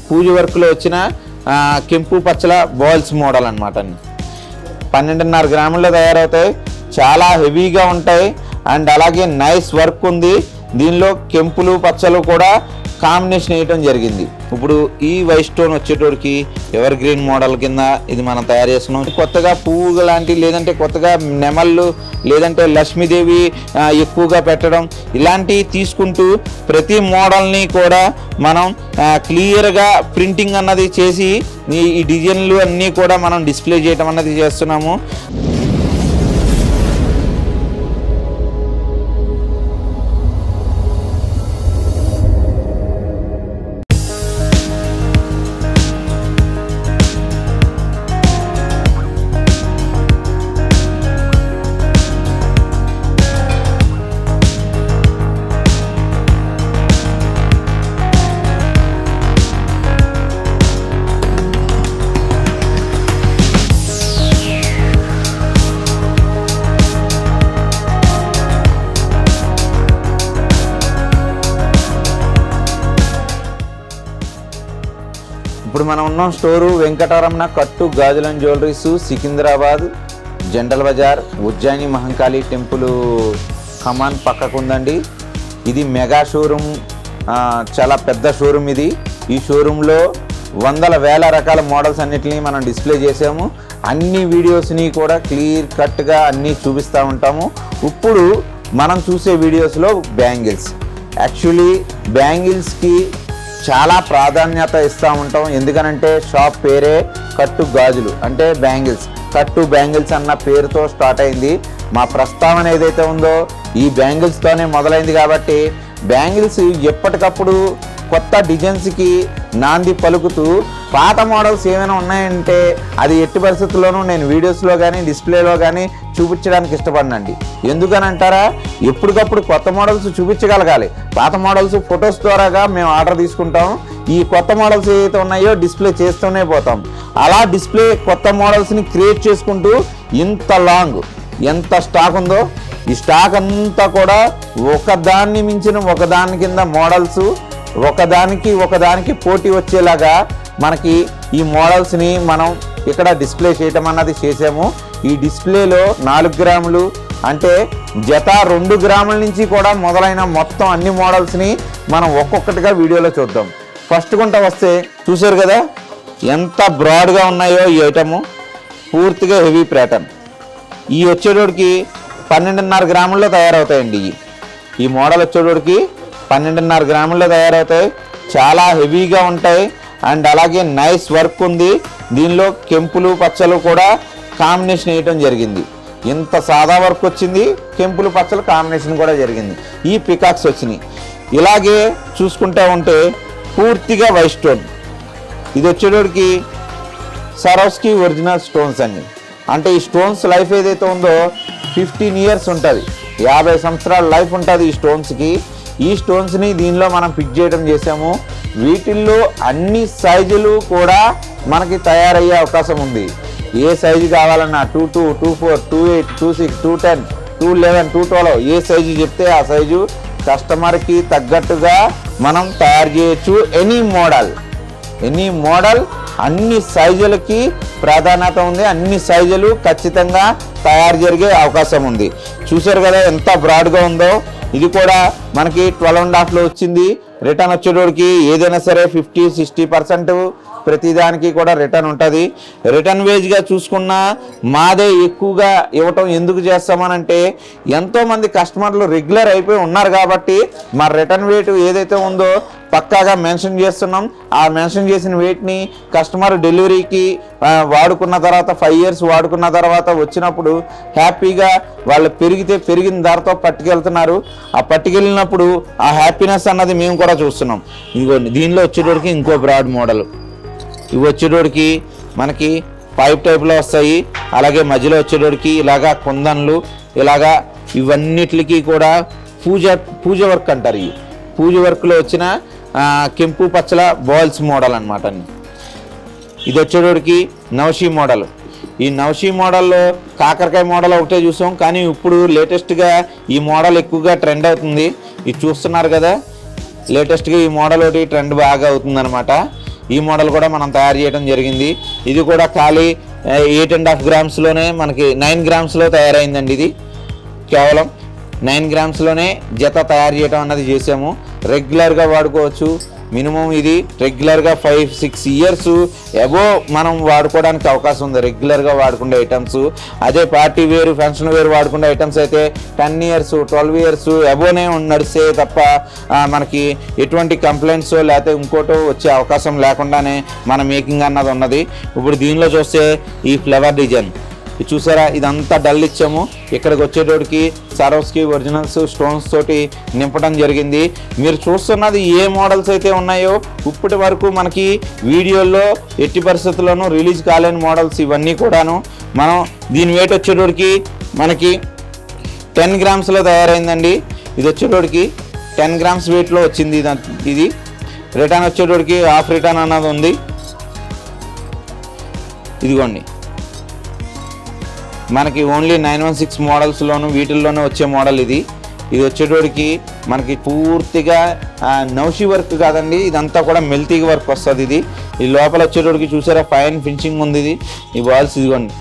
పూజ వర్క్లో వచ్చిన కెంపు పచ్చల బాల్స్ మోడల్ అనమాట. 12.5 గ్రాముల్లో తయారవుతాయి. చాలా హెవీగా ఉంటాయి అండ్ అలాగే నైస్ వర్క్ ఉంది. దీనిలో కెంపులు పచ్చలు కూడా కాంబినేషన్ వేయటం జరిగింది. ఇప్పుడు ఈ వైట్ స్టోన్ వచ్చేటోడికి ఎవర్ గ్రీన్ మోడల్ కింద ఇది మనం తయారు చేస్తున్నాం. కొత్తగా పువ్వు లాంటి లేదంటే కొత్తగా నెమళ్ళు లేదంటే లక్ష్మీదేవి ఎక్కువగా పెట్టడం ఇలాంటివి తీసుకుంటూ ప్రతి మోడల్ని కూడా మనం క్లియర్గా ప్రింటింగ్ అన్నది చేసి ఈ డిజైన్లు అన్నీ కూడా మనం డిస్ప్లే చేయడం అన్నది చేస్తున్నాము. ఇప్పుడు మనం ఉన్నాం store Venkataramana Kattu Gajula jewelleries, Secunderabad, General Bazaar, Ujjaini Mahankali temple కమాన్ పక్కకు ఉందండి. ఇది మెగా షోరూమ్, చాలా పెద్ద షోరూమ్ ఇది. ఈ షోరూంలో వందల వేల రకాల మోడల్స్ అన్నిటిని మనం డిస్ప్లే చేసాము. అన్ని వీడియోస్ని కూడా క్లియర్ కట్గా అన్నీ చూపిస్తూ ఉంటాము. ఇప్పుడు మనం చూసే వీడియోస్లో బ్యాంగిల్స్, యాక్చువల్లీ బ్యాంగిల్స్కి చాలా ప్రాధాన్యత ఇస్తూ ఉంటాం. ఎందుకనంటే షాప్ పేరే కట్టు గాజులు అంటే బ్యాంగిల్స్, కట్టు బ్యాంగిల్స్ అన్న పేరుతో స్టార్ట్ అయింది. మా ప్రస్తావన ఏదైతే ఉందో ఈ బ్యాంగిల్స్తోనే మొదలైంది. కాబట్టి బ్యాంగిల్స్ ఎప్పటికప్పుడు కొత్త డిజైన్స్కి నాంది పలుకుతూ పాత మోడల్స్ ఏమైనా ఉన్నాయంటే అది ఎట్టి పరిస్థితుల్లోనూ నేను వీడియోస్లో కానీ డిస్ప్లేలో కానీ చూపించడానికి ఇష్టపడినండి. ఎందుకనంటారా, ఎప్పటికప్పుడు కొత్త మోడల్స్ చూపించగలగాలి. పాత మోడల్స్ ఫొటోస్ ద్వారాగా మేము ఆర్డర్ తీసుకుంటాం. ఈ కొత్త మోడల్స్ ఏవైతే ఉన్నాయో డిస్ప్లే చేస్తూనే పోతాం. అలా డిస్ప్లే కొత్త మోడల్స్ని క్రియేట్ చేసుకుంటూ ఇంత లాంగ్ ఎంత స్టాక్ ఉందో ఈ స్టాక్ అంతా కూడా ఒకదాన్ని మించిన ఒకదాని కింద మోడల్స్ ఒకదానికి పోటీ వచ్చేలాగా మనకి ఈ మోడల్స్ని మనం ఇక్కడ డిస్ప్లే చేయటం అన్నది చేసాము. ఈ డిస్ప్లేలో 4 గ్రాములు అంటే జత 2 గ్రాముల నుంచి కూడా మొదలైన మొత్తం అన్ని మోడల్స్ని మనం ఒక్కొక్కటిగా వీడియోలో చూద్దాం. ఫస్ట్ గుంట వస్తే చూసారు కదా ఎంత బ్రాడ్గా ఉన్నాయో ఈ ఐటము, పూర్తిగా హెవీ ప్యాటర్న్. ఈ వచ్చేటోడికి 12.5 గ్రాముల్లో తయారవుతాయండి. ఈ మోడల్ వచ్చేటోడికి 12.5 గ్రాముల్లో తయారవుతాయి. చాలా హెవీగా ఉంటాయి అండ్ అలాగే నైస్ వర్క్ ఉంది. దీనిలో కెంపులు పచ్చలు కూడా కాంబినేషన్ వేయటం జరిగింది. ఇంత సాదా వర్క్ వచ్చింది, కెంపులు పచ్చలు కాంబినేషన్ కూడా జరిగింది. ఈ పికాక్స్ వచ్చినాయి. ఇలాగే చూసుకుంటూ ఉంటే పూర్తిగా వైట్ స్టోన్. ఇది వచ్చేటోడికి సరోస్కి ఒరిజినల్ స్టోన్స్ అండి. అంటే ఈ స్టోన్స్ లైఫ్ ఏదైతే ఉందో 15 ఇయర్స్ ఉంటుంది, 50 సంవత్సరాల లైఫ్ ఉంటుంది ఈ స్టోన్స్కి. ఈ స్టోన్స్ని దీనిలో మనం పిక్ చేయడం చేసాము. వీటిల్లో అన్ని సైజులు కూడా మనకి తయారయ్యే అవకాశం ఉంది. ఏ సైజు కావాలన్నా 22, 24, 28, 26, 210, 211, 212 ఏ సైజు చెప్తే ఆ సైజు కస్టమర్కి తగ్గట్టుగా మనం తయారు చేయొచ్చు. ఎనీ మోడల్ అన్ని సైజులకి ప్రాధాన్యత ఉంది. అన్ని సైజులు ఖచ్చితంగా తయారు జరిగే అవకాశం ఉంది. చూసారు కదా ఎంత బ్రాడ్గా ఉందో. ఇది కూడా మనకి 12.5లో వచ్చింది. రిటర్న్ వచ్చేటోడికి ఏదైనా సరే 50-60% ప్రతిదానికి కూడా రిటర్న్ ఉంటుంది. రిటర్న్ వేజ్గా చూసుకున్నా మాదే ఎక్కువగా ఇవ్వటం ఎందుకు చేస్తామనంటే ఎంతోమంది కస్టమర్లు రెగ్యులర్ అయిపోయి ఉన్నారు కాబట్టి మా రిటర్న్ వేట్ ఏదైతే ఉందో పక్కాగా మెన్షన్ చేస్తున్నాం. ఆ మెన్షన్ చేసిన వెయిట్ని కస్టమర్ డెలివరీకి వాడుకున్న తర్వాత 5 ఇయర్స్ వాడుకున్న తర్వాత వచ్చినప్పుడు హ్యాపీగా వాళ్ళు పెరిగిన ధరతో పట్టుకెళ్తున్నారు. ఆ పట్టుకెళ్ళినప్పుడు ఆ హ్యాపీనెస్ అన్నది మేము కూడా చూస్తున్నాం. ఇదిగోండి దీనిలో వచ్చేటోడికి ఇంకో బ్రాడ్ మోడల్. ఇవి వచ్చేటోడికి మనకి పైప్ టైప్లో వస్తాయి. అలాగే మధ్యలో వచ్చేటోడికి ఇలాగా కుందన్లు ఇలాగా ఇవన్నిటికి కూడా పూజ వర్క్ అంటారు. ఈ పూజ వర్క్లో వచ్చిన కెంపు పచ్చల బాల్స్ మోడల్ అనమాట. ఇది వచ్చేటోడికి నవషీ మోడల్. ఈ నవషీ మోడల్లో కాకరకాయ మోడల్ ఒకటే చూసాం, కానీ ఇప్పుడు లేటెస్ట్గా ఈ మోడల్ ఎక్కువగా ట్రెండ్ అవుతుంది. ఇది చూస్తున్నారు కదా, లేటెస్ట్గా ఈ మోడల్ ఒకటి ట్రెండ్ బాగా అవుతుందన్నమాట. ఈ మోడల్ కూడా మనం తయారు చేయడం జరిగింది. ఇది కూడా ఖాళీ 8.5 గ్రామ్స్లోనే మనకి 9 గ్రామ్స్లో తయారైందండి. ఇది కేవలం 9 గ్రామ్స్లోనే జత తయారు చేయడం అన్నది చేసాము. రెగ్యులర్గా వాడుకోవచ్చు. మినిమం ఇది రెగ్యులర్గా 5-6 ఇయర్స్ అబో మనం వాడుకోవడానికి అవకాశం ఉంది, రెగ్యులర్గా వాడుకునే ఐటమ్స్. అదే పార్టీ వేరు ఫంక్షన్ వేరు వాడుకునే ఐటమ్స్ అయితే 10 ఇయర్స్ 12 ఇయర్స్ అబోనే నడిస్తే తప్ప మనకి ఎటువంటి కంప్లైంట్స్ లేకపోతే ఇంకోటో వచ్చే అవకాశం లేకుండానే మన మేకింగ్ అన్నది ఉన్నది. ఇప్పుడు దీనిలో చూస్తే ఈ ఫ్లవర్ డిజైన్ చూసారా, ఇదంతా డల్ ఇచ్చాము. ఇక్కడికి వచ్చేటోడికి సరోస్కి ఒరిజినల్స్ స్టోన్స్ తోటి నింపడం జరిగింది. మీరు చూస్తున్నది ఏ మోడల్స్ అయితే ఉన్నాయో ఇప్పటి వరకు మనకి వీడియోల్లో ఎట్టి పరిస్థితుల్లోనూ రిలీజ్ కాలేని మోడల్స్ ఇవన్నీ కూడాను. మనం దీని వెయిట్ వచ్చేటోడికి మనకి 10 గ్రామ్స్లో తయారైందండి. ఇది వచ్చేటోడికి 10 గ్రామ్స్ వెయిట్లో వచ్చింది. ఇది రిటర్న్ వచ్చేటోడికి హాఫ్ రిటర్న్ అన్నది ఉంది. ఇదిగోండి మనకి ఓన్లీ 916 మోడల్స్లోను వీటిల్లోనే వచ్చే మోడల్ ఇది. ఇది వచ్చేటోడికి మనకి పూర్తిగా నౌషి వర్క్ కాదండి, ఇదంతా కూడా మెల్తీ వర్క్ వస్తుంది. ఇది ఈ లోపల వచ్చేటోడికి చూసారా ఫైన్ ఫినిషింగ్ ఉంది. ఇది ఈ బాల్స్ ఇదిగోండి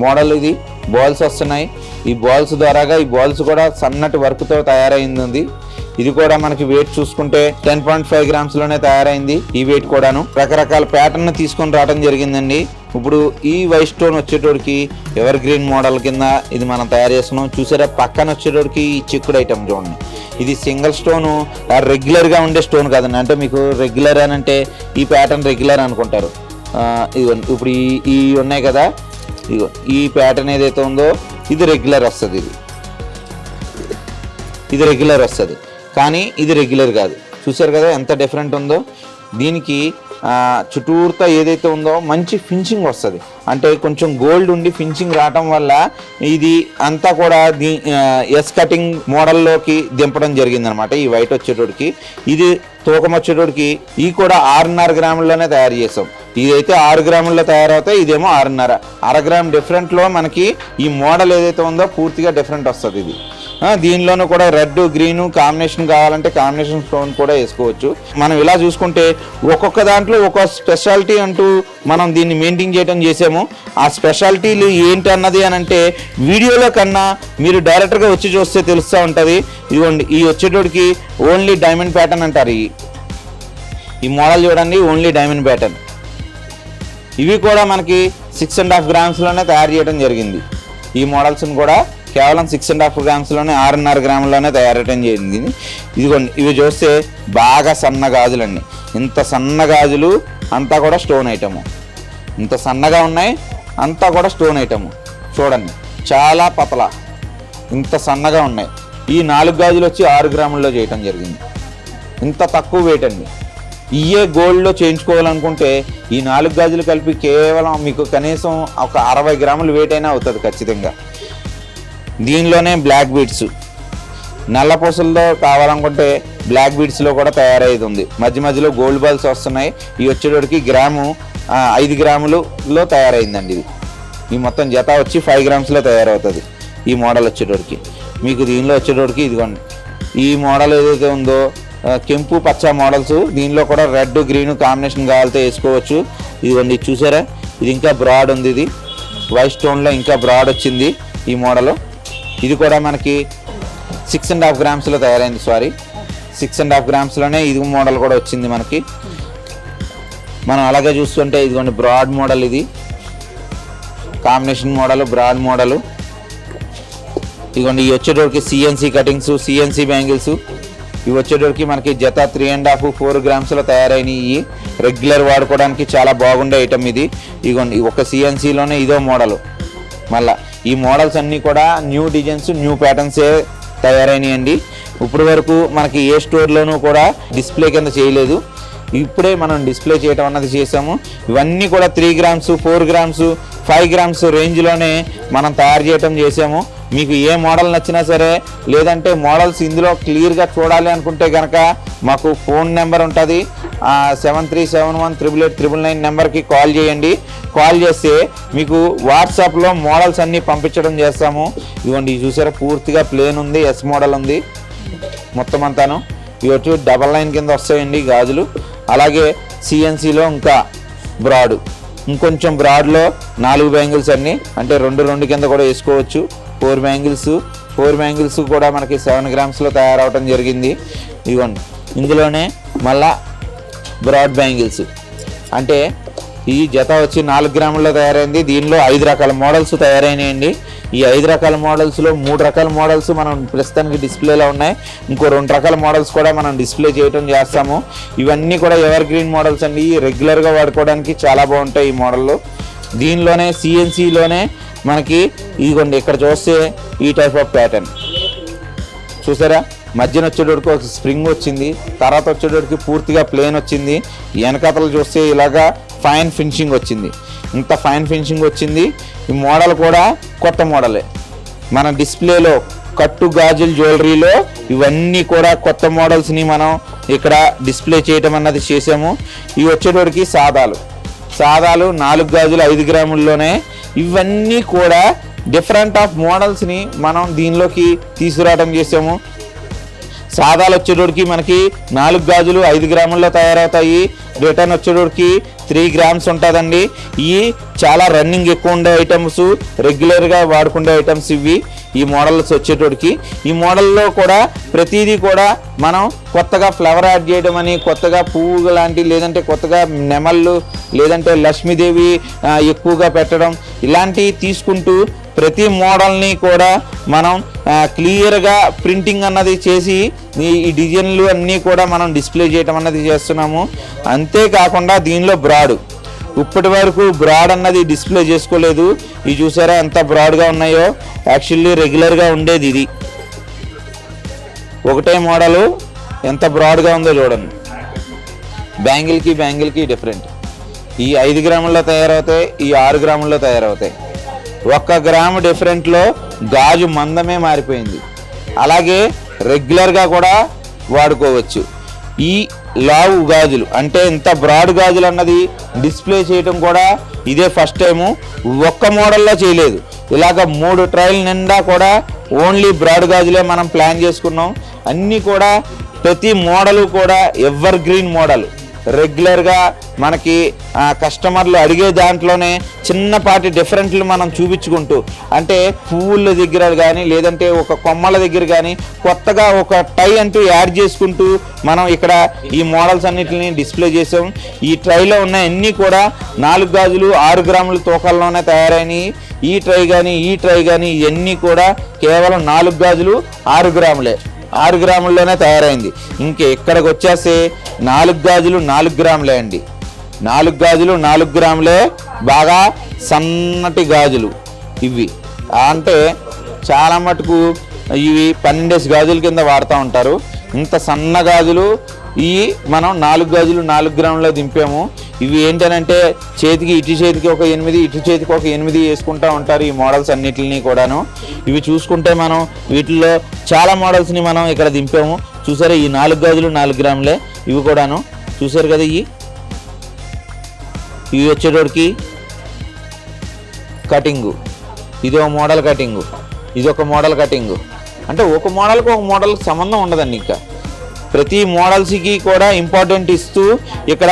మోడల్, ఇది బాల్స్ వస్తున్నాయి. ఈ బాల్స్ ద్వారాగా ఈ బాల్స్ కూడా సన్నటి వర్క్తో తయారైంది. ఇది కూడా మనకి వెయిట్ చూసుకుంటే 10.5 గ్రామ్స్లోనే తయారైంది. ఈ వెయిట్ కూడాను రకరకాల ప్యాటర్న్ తీసుకొని రావడం జరిగిందండి. ఇప్పుడు ఈ వైట్ స్టోన్ వచ్చేటోడికి ఎవర్ గ్రీన్ మోడల్ కింద ఇది మనం తయారు చేస్తున్నాం. చూసారా పక్కన వచ్చేటోడికి ఈ చెక్కుడు ఐటమ్ చూడండి, ఇది సింగిల్ స్టోను, రెగ్యులర్గా ఉండే స్టోన్ కాదండి. అంటే మీకు రెగ్యులర్ అని అంటే ఈ ప్యాటర్న్ రెగ్యులర్ అనుకుంటారు. ఇప్పుడు ఈ ఉన్నాయి కదా, ఇగో ఈ ప్యాటర్న్ ఏదైతే ఉందో ఇది రెగ్యులర్ వస్తుంది. ఇది రెగ్యులర్ వస్తుంది కానీ ఇది రెగ్యులర్ కాదు. చూసారు కదా ఎంత డిఫరెంట్ ఉందో. దీనికి చుట్టూర్తా ఏదైతే ఉందో మంచి ఫినిషింగ్ వస్తుంది. అంటే కొంచెం గోల్డ్ ఉండి ఫినిషింగ్ రావటం వల్ల ఇది అంతా కూడా ఎస్ కటింగ్ మోడల్లోకి దింపడం జరిగింది అనమాట. ఈ వైట్ వచ్చేటోడికి ఇది తూకం వచ్చేటోడికి ఈ కూడా 6.5 గ్రాముల్లోనే తయారు చేసాం. ఇదైతే 6 గ్రాముల్లో తయారవుతాయి, ఇదేమో 6.5. 1/2 గ్రామ్ డిఫరెంట్లో మనకి ఈ మోడల్ ఏదైతే ఉందో పూర్తిగా డిఫరెంట్ వస్తుంది. ఇది దీనిలోనూ కూడా రెడ్ గ్రీన్ కాంబినేషన్ కావాలంటే కాంబినేషన్ స్టోన్ కూడా వేసుకోవచ్చు. మనం ఇలా చూసుకుంటే ఒక్కొక్క దాంట్లో ఒక స్పెషాలిటీ అంటూ మనం దీన్ని మెయింటైన్ చేయడం చేసాము. ఆ స్పెషాలిటీలు ఏంటి అన్నది అని అంటే వీడియోలో కన్నా మీరు డైరెక్ట్గా వచ్చి చూస్తే తెలుస్తూ ఉంటుంది. ఇదిగోండి ఈ వచ్చేటోడికి ఓన్లీ డైమండ్ ప్యాటర్న్ అంటారు. ఈ మోడల్ చూడండి ఓన్లీ డైమండ్ ప్యాటర్న్. ఇవి కూడా మనకి 6.5 గ్రామ్స్లోనే తయారు చేయడం జరిగింది. ఈ మోడల్స్ని కూడా కేవలం 6.5 గ్రామ్స్లోనే 6.5 గ్రాముల్లోనే తయారు చేయడం జరిగింది. ఇదిగోండి ఇవి చూస్తే బాగా సన్న గాజులండి. ఇంత సన్న గాజులు అంతా కూడా స్టోన్ ఐటము. ఇంత సన్నగా ఉన్నాయి అంతా కూడా స్టోన్ ఐటము. చూడండి చాలా పతల ఇంత సన్నగా ఉన్నాయి. ఈ 4 గాజులు వచ్చి 6 గ్రాముల్లో చేయటం జరిగింది. ఇంత తక్కువ వెయిట్ అండి. ఇయే గోల్డ్లో చేయించుకోవాలనుకుంటే ఈ 4 గాజులు కలిపి కేవలం మీకు కనీసం ఒక 60 గ్రాముల వెయిట్ అయినా అవుతుంది ఖచ్చితంగా. దీనిలోనే బ్లాక్ బీడ్స్ నల్ల పూసలతో కావాలనుకుంటే బ్లాక్ బీడ్స్లో కూడా తయారయ్యేది ఉంది. మధ్య మధ్యలో గోల్డ్ బాల్స్ వస్తున్నాయి. ఈ వచ్చేటోడికి గ్రాము 5 గ్రాములలో తయారైందండి. ఇది ఈ మొత్తం జత వచ్చి 5 గ్రామ్స్లో తయారవుతుంది. ఈ మోడల్ వచ్చేటోడికి మీకు దీనిలో వచ్చేటోడికి ఇదిగోండి ఈ మోడల్ ఏదైతే ఉందో కెంపు పచ్చ మోడల్స్, దీనిలో కూడా రెడ్ గ్రీన్ కాంబినేషన్ కావాలితే వేసుకోవచ్చు. ఇదిగోండి చూసారా ఇది ఇంకా బ్రాడ్ ఉంది. ఇది వైట్ స్టోన్లో ఇంకా బ్రాడ్ వచ్చింది ఈ మోడల్. ఇది కూడా మనకి 6.5 గ్రామ్స్లో తయారైంది. 6.5 గ్రామ్స్లోనే ఇది మోడల్ కూడా వచ్చింది మనకి. మనం అలాగే చూస్తుంటే ఇదిగోండి బ్రాడ్ మోడల్, ఇది కాంబినేషన్ మోడల్ బ్రాడ్ మోడల్. ఇదిగోండి ఈ వచ్చేటోడికి సిఎన్సి కటింగ్స్ సిఎన్సి బ్యాంగిల్స్. ఇవి వచ్చేటోడికి మనకి జత 3.5-4 గ్రామ్స్లో తయారైనవి. రెగ్యులర్ వాడుకోవడానికి చాలా బాగుండే ఐటమ్ ఇది. ఇదిగోండి ఒక సిఎన్సిలోనే ఇదో మోడల్. మళ్ళీ ఈ మోడల్స్ అన్నీ కూడా న్యూ డిజైన్స్ న్యూ ప్యాటర్న్సే తయారైనాయండి. ఇప్పటి వరకు మనకి ఏ స్టోర్లోనూ కూడా డిస్ప్లే కింద చేయలేదు. ఇప్పుడే మనం డిస్ప్లే చేయడం అన్నది చేసాము. ఇవన్నీ కూడా 3 గ్రామ్స్ 4 గ్రామ్స్ 5 గ్రామ్స్ రేంజ్లోనే మనం తయారు చేయటం చేసాము. మీకు ఏ మోడల్ నచ్చినా సరే లేదంటే మోడల్స్ ఇందులో క్లియర్గా చూడాలి అనుకుంటే కనుక మాకు ఫోన్ నెంబర్ ఉంటుంది 7371888999 నెంబర్కి కాల్ చేయండి. కాల్ చేస్తే మీకు వాట్సాప్లో మోడల్స్ అన్నీ పంపించడం చేస్తాము. ఇవ్వండి చూసారా పూర్తిగా ప్లేన్ ఉంది, ఎస్ మోడల్ ఉంది మొత్తం అంతాను. ఇవి వచ్చి 99 కింద వస్తాయండి గాజులు. అలాగే సిఎన్సిలో ఇంకా బ్రాడ్, ఇంకొంచెం బ్రాడ్లో 4 బ్యాంగిల్స్ అన్నీ, అంటే 2 కింద కూడా వేసుకోవచ్చు. 4 బ్యాంగిల్స్ కూడా మనకి 7 గ్రామ్స్లో తయారవటం జరిగింది. ఇదిగోండి, ఇందులోనే మళ్ళా బ్రాడ్ బ్యాంగిల్స్, అంటే ఈ జత వచ్చి 4 గ్రాముల్లో తయారైంది. దీనిలో 5 రకాల మోడల్స్ తయారైనాయండి. ఈ 5 రకాల మోడల్స్లో 3 రకాల మోడల్స్ మనం ప్రస్తుతానికి డిస్ప్లేలో ఉన్నాయి. ఇంకో 2 రకాల మోడల్స్ కూడా మనం డిస్ప్లే చేయడం చేస్తాము. ఇవన్నీ కూడా ఎవర్ గ్రీన్ మోడల్స్ అండి. రెగ్యులర్గా వాడుకోవడానికి చాలా బాగుంటాయి ఈ మోడల్లో. దీనిలోనే సిఎన్సిలోనే మనకి ఇదిగోండి, ఇక్కడ చూస్తే ఈ టైప్ ఆఫ్ ప్యాటర్న్ చూసారా, మధ్యన వచ్చేటోడికి ఒక స్ప్రింగ్ వచ్చింది, తర్వాత వచ్చేటోడికి పూర్తిగా ప్లేన్ వచ్చింది, వెనకాతలు చూస్తే ఇలాగా ఫైన్ ఫినిషింగ్ వచ్చింది. ఇంత ఫైన్ ఫినిషింగ్ వచ్చింది. ఈ మోడల్ కూడా కొత్త మోడలే. మన డిస్ప్లేలో కట్టు గాజుల జ్యువెలరీలో ఇవన్నీ కూడా కొత్త మోడల్స్ని మనం ఇక్కడ డిస్ప్లే చేయటం అన్నది చేసాము. ఇవి వచ్చేటోడికి సాదాలు 4 గాజులు 5 గ్రాముల్లోనే. ఇవన్నీ కూడా డిఫరెంట్ ఆఫ్ మోడల్స్ని మనం దీనిలోకి తీసుకురావడం చేసాము. సాదాలు వచ్చేటోడికి మనకి 4 గాజులు 5 గ్రాముల్లో తయారవుతాయి. రిటర్న్ వచ్చేటోడికి 3 గ్రామ్స్ ఉంటుందండి. ఇవి చాలా రన్నింగ్ ఎక్కువ ఉండే ఐటమ్స్, రెగ్యులర్గా వాడుకునే ఐటమ్స్ ఇవి. ఈ మోడల్స్ వచ్చేటోడికి ఈ మోడల్లో కూడా ప్రతిదీ కూడా మనం కొత్తగా ఫ్లవర్ యాడ్ చేయడం అని, కొత్తగా పువ్వు లాంటి, లేదంటే కొత్తగా నెమళ్ళు, లేదంటే లక్ష్మీదేవి ఎక్కువగా పెట్టడం, ఇలాంటివి తీసుకుంటూ ప్రతి మోడల్ని కూడా మనం క్లియర్గా ప్రింటింగ్ అన్నది చేసి ఈ డిజైన్లు అన్నీ కూడా మనం డిస్ప్లే చేయడం అన్నది చేస్తున్నాము. అంతేకాకుండా దీనిలో బ్రాడ్, ఇప్పటి వరకు బ్రాడ్ అన్నది డిస్ప్లే చేసుకోలేదు. ఇది చూసారా ఎంత బ్రాడ్గా ఉన్నాయో. యాక్చువల్లీ రెగ్యులర్గా ఉండేది ఇది ఒకటే మోడలు, ఎంత బ్రాడ్గా ఉందో చూడండి. బ్యాంగిల్కి డిఫరెంట్. ఈ 5 గ్రాముల్లో తయారవుతాయి, ఈ 6 గ్రాముల్లో తయారవుతాయి. 1 గ్రాము డిఫరెంట్లో గాజు మందమే మారిపోయింది. అలాగే రెగ్యులర్గా కూడా వాడుకోవచ్చు. ఈ లావు గాజులు అంటే ఇంత బ్రాడ్ గాజులు అన్నది డిస్ప్లే చేయటం కూడా ఇదే ఫస్ట్ టైము. ఒక్క మోడల్లో చేయలేదు. ఇలాగ 3 ట్రయల్ నిండా కూడా ఓన్లీ బ్రాడ్ గాజులే మనం ప్లాన్ చేసుకున్నాం. అన్నీ కూడా ప్రతి మోడలు కూడా ఎవర్ గ్రీన్ మోడల్. రెగ్యులర్గా మనకి కస్టమర్లు అడిగే దాంట్లోనే చిన్నపాటి డిఫరెంట్లు మనం చూపించుకుంటూ, అంటే పువ్వుల దగ్గర కానీ, లేదంటే ఒక కొమ్మల దగ్గర కానీ కొత్తగా ఒక టై అంటూ యాడ్ చేసుకుంటూ మనం ఇక్కడ ఈ మోడల్స్ అన్నిటిని డిస్ప్లే చేసాం. ఈ ట్రైలో ఉన్న అన్నీ కూడా 4 గాజులు 6 గ్రాముల తూకాల్లోనే తయారైనవి. ఈ ట్రై కానీ ఇవన్నీ కూడా కేవలం 4 గాజులు 6 గ్రాములే, 6 గ్రాముల్లోనే తయారైంది. ఇంకే ఇక్కడికి వచ్చేస్తే 4 గాజులు 4 గ్రాములే అండి. 4 గాజులు 4 గ్రాములే, బాగా సన్నటి గాజులు ఇవి. అంటే చాలా మటుకు ఇవి 12 గాజుల కింద వాడుతూ ఉంటారు. ఇంత సన్న గాజులు ఇవి మనం 4 గాజులు 4 గ్రాముల్లో దింపాము. ఇవి ఏంటనంటే చేతికి ఇటు చేతికి ఒక 8, ఇటు చేతికి ఒక 8 వేసుకుంటూ ఉంటారు ఈ మోడల్స్ అన్నిటిని కూడాను. ఇవి చూసుకుంటే మనం వీటిల్లో చాలా మోడల్స్ని మనం ఇక్కడ దింపాము. చూసారా, ఈ 4 గాజులు 4 గ్రాములే ఇవి కూడాను. చూసారు కదా, ఇవి వచ్చేటోడికి కటింగు, ఇదో మోడల్ కటింగు, ఇదొక మోడల్ కటింగు. అంటే ఒక మోడల్కి ఒక మోడల్కి సంబంధం ఉండదండి. ఇంకా ప్రతి మోడల్స్కి కూడా ఇంపార్టెంట్ ఇస్తూ ఇక్కడ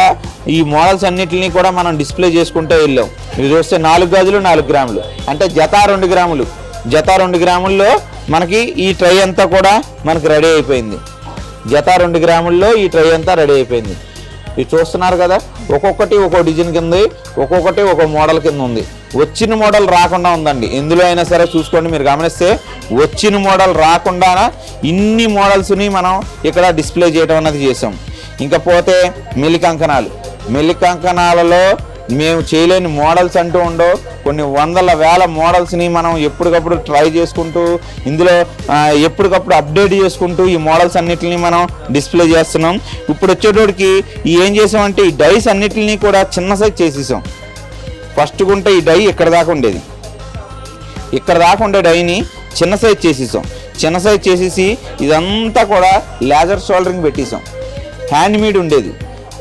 ఈ మోడల్స్ అన్నిటిని కూడా మనం డిస్ప్లే చేసుకుంటూ వెళ్ళాం. ఇది చూస్తే 4 గాజులు 4 గ్రాములు అంటే జత 2 గ్రాములు. జత 2 గ్రాముల్లో మనకి ఈ ట్రై అంతా కూడా మనకి రెడీ అయిపోయింది. జత 2 గ్రాముల్లో ఈ ట్రై అంతా రెడీ అయిపోయింది. ఇది చూస్తున్నారు కదా, ఒక్కొక్కటి ఒక్కో డిజైన్ కింద, ఒక్కొక్కటి ఒక మోడల్ కింద ఉంది. వచ్చిన మోడల్ రాకుండా ఉందండి. ఎందులో అయినా సరే చూసుకోండి, మీరు గమనిస్తే వచ్చిన మోడల్ రాకుండా ఇన్ని మోడల్స్ని మనం ఇక్కడ డిస్ప్లే చేయడం అన్నది చేసాం. ఇంకా పోతే మెల్లి కంకణాలలో మేము చేయలేని మోడల్స్ అంటూ ఉండవు. కొన్ని వందల వేల మోడల్స్ని మనం ఎప్పటికప్పుడు ట్రై చేసుకుంటూ, ఇందులో ఎప్పటికప్పుడు అప్డేట్ చేసుకుంటూ ఈ మోడల్స్ అన్నిటిని మనం డిస్ప్లే చేస్తున్నాం. ఇప్పుడు వచ్చేటోడికి ఏం చేసామంటే ఈ డైస్ అన్నిటిని కూడా చిన్న సైజ్ చేసేసాం. ఫస్ట్ గుంటే ఈ డై ఇక్కడ దాకా ఉండేది, ఇక్కడ దాకా ఉండే డైని చిన్న సైజ్ చేసేసాం. చిన్న సైజ్ చేసేసి ఇదంతా కూడా లేజర్ షోల్డరింగ్ పెట్టేసాం. హ్యాండ్మేడ్ ఉండేది,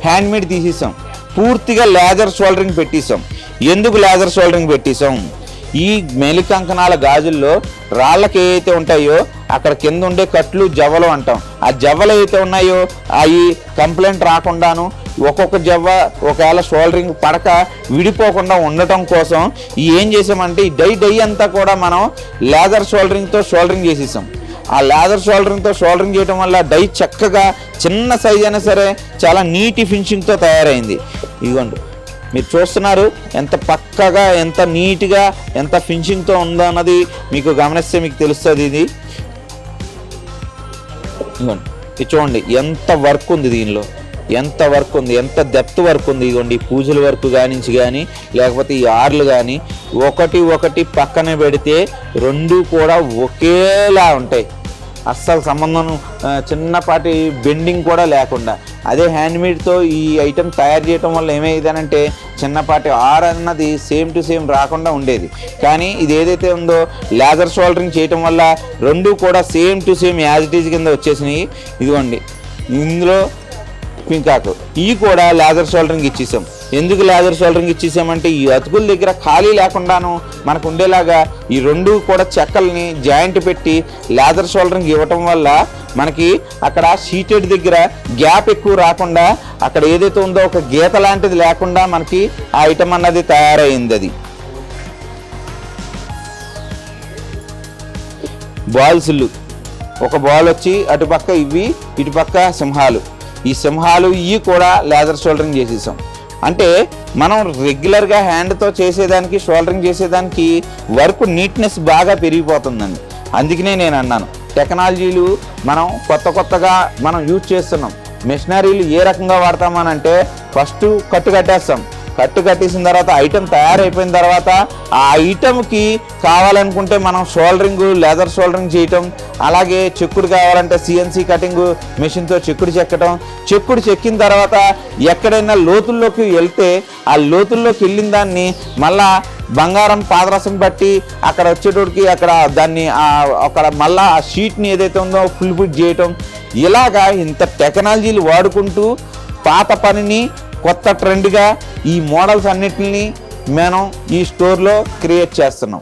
హ్యాండ్మేడ్ తీసేసాం. పూర్తిగా లేజర్ షోల్డరింగ్ పెట్టేసాం. ఎందుకు లేజర్ షోల్డరింగ్ పెట్టేసాం? ఈ మెలి కంకణాల గాజుల్లో రాళ్ళకి ఏవైతే ఉంటాయో అక్కడ కింద ఉండే కట్లు జవ్వలు అంటాం. ఆ జవ్వలు ఏవైతే ఉన్నాయో అవి కంప్లైంట్ రాకుండాను, ఒక్కొక్క జవ్వ ఒకవేళ షోల్డరింగ్ పడక విడిపోకుండా ఉండటం కోసం ఏం చేసామంటే ఈ డై అంతా కూడా మనం లేదర్ షోల్డరింగ్తో షోల్డరింగ్ చేసేసాం. ఆ లేదర్ షోల్డరింగ్తో షోల్డరింగ్ చేయడం వల్ల డై చక్కగా చిన్న సైజ్ అయినా సరే చాలా నీటి ఫినిషింగ్తో తయారైంది. ఇదిగోండి మీరు చూస్తున్నారు ఎంత పక్కగా, ఎంత నీట్గా, ఎంత ఫినిషింగ్తో ఉందో అన్నది మీకు గమనిస్తే మీకు తెలుస్తుంది. ఇది ఇదిగోండి, ఇది చూడండి ఎంత వర్క్ ఉంది దీనిలో, ఎంత వర్క్ ఉంది, ఎంత డెప్త్ వర్క్ ఉంది. ఇదిగోండి ఈ పూజల వర్క్ కానించి కానీ లేకపోతే ఈ ఆర్లు కానీ ఒకటి పక్కన పెడితే రెండు కూడా ఒకేలా ఉంటాయి, అస్సలు సంబంధం చిన్నపాటి బెండింగ్ కూడా లేకుండా. అదే హ్యాండ్మేడ్తో ఈ ఐటెం తయారు చేయటం వల్ల ఏమైందనంటే చిన్నపాటి ఆర్ అన్నది సేమ్ టు సేమ్ రాకుండా ఉండేది. కానీ ఇది ఏదైతే ఉందో లేజర్ షోల్డరింగ్ చేయటం వల్ల రెండు కూడా same to same as it is కింద వచ్చేసినాయి. ఇదిగోండి ఇందులో పింకాకు ఇవి కూడా లేజర్ షోల్డరింగ్ ఇచ్చేసాం. ఎందుకు లేజర్ షోల్డరింగ్ ఇచ్చేసామంటే ఈ అతుకుల దగ్గర ఖాళీ లేకుండాను మనకు ఉండేలాగా ఈ రెండు కూడా చెక్కల్ని జాయింట్ పెట్టి లేజర్ షోల్డరింగ్ ఇవ్వటం వల్ల మనకి అక్కడ షీటెడ్ దగ్గర గ్యాప్ ఎక్కువ రాకుండా అక్కడ ఏదైతే ఉందో ఒక గీత లాంటిది లేకుండా మనకి ఆ ఐటమ్ అన్నది తయారైంది. అది బాల్స్లు, ఒక బాల్ వచ్చి అటుపక్క ఇవి, ఇటుపక్క సింహాలు. ఈ సింహాలు ఇవి కూడా లేజర్ షోల్డరింగ్ చేసేసాం. అంటే మనం రెగ్యులర్గా హ్యాండ్తో చేసేదానికి షోల్డరింగ్ చేసేదానికి వర్క్ నీట్నెస్ బాగా పెరిగిపోతుందండి. అందుకనే నేను అన్నాను టెక్నాలజీలు మనం కొత్తగా మనం యూజ్ చేస్తున్నాం. మెషినరీలు ఏ రకంగా వాడతామనంటే ఫస్ట్ కట్టు కట్టేసిన తర్వాత ఐటెం తయారైపోయిన తర్వాత ఆ ఐటెంకి కావాలనుకుంటే మనం షోల్డరింగ్, లెదర్ షోల్డరింగ్ చేయటం, అలాగే చెక్కుడు కావాలంటే సిఎన్సి కటింగ్ మెషిన్తో చెక్కుడు చెక్కిన తర్వాత ఎక్కడైనా లోతుల్లోకి వెళ్తే ఆ లోతుల్లోకి వెళ్ళిన దాన్ని మళ్ళా బంగారం పాదరసం బట్టి అక్కడ వచ్చేటోడికి అక్కడ దాన్ని అక్కడ మళ్ళా ఆ షీట్ని ఏదైతే ఉందో ఫుల్ ఫిట్ చేయటం, ఇలాగా ఇంత టెక్నాలజీలు వాడుకుంటూ పాత పనిని కొత్త ట్రెండ్గా ఈ మోడల్స్ అన్నిటిని మనం ఈ స్టోర్లో క్రియేట్ చేస్తున్నాం.